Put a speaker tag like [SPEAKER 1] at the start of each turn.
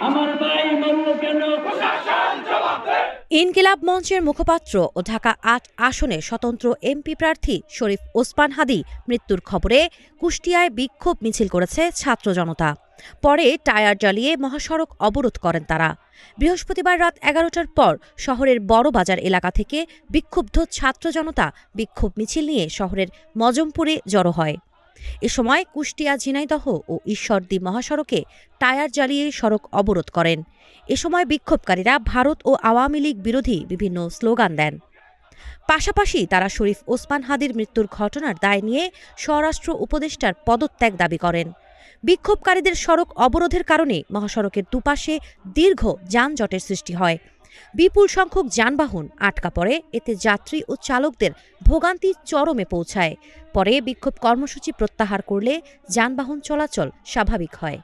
[SPEAKER 1] আমার ভাই মরল কেন?
[SPEAKER 2] ইনকিলাব মঞ্চের মুখপাত্র ও ঢাকা ৮ আসনে স্বতন্ত্র এমপি প্রার্থী শরীফ ওসমান হাদি মৃত্যুর খবরে কুষ্টিয়ায় বিক্ষোভ মিছিল করেছে ছাত্র জনতা। পরে টায়ার জ্বালিয়ে মহাসড়ক অবরোধ করেন তারা। বৃহস্পতিবার রাত ১১টার পর শহরের বড় বাজার এলাকা থেকে বিক্ষুব্ধ ছাত্র জনতা বিক্ষোভ মিছিল নিয়ে শহরের মজমপুরে জড়ো হয়। এ সময় কুষ্টিয়া ঝিনাইদহ ও ঈশ্বরদী মহাসড়কে টায়ার জ্বালিয়ে সড়ক অবরোধ করেন। এ সময় বিক্ষোভকারীরা ভারত ও আওয়ামী লীগ বিরোধী বিভিন্ন স্লোগান দেন। পাশাপাশি তারা শরীফ ওসমান হাদির মৃত্যুর ঘটনার দায় নিয়ে স্বরাষ্ট্র উপদেষ্টার পদত্যাগ দাবি করেন। বিক্ষোভকারীদের সড়ক অবরোধের কারণে মহাসড়কের দুপাশে দীর্ঘ যানজটের সৃষ্টি হয়। বিপুল সংখ্যক যানবাহন আটকা পড়ে, এতে যাত্রী ও চালকদের ভোগান্তি চরমে পৌঁছায়। পরে বিক্ষোভ কর্মসূচি প্রত্যাহার করলে যানবাহন চলাচল স্বাভাবিক হয়।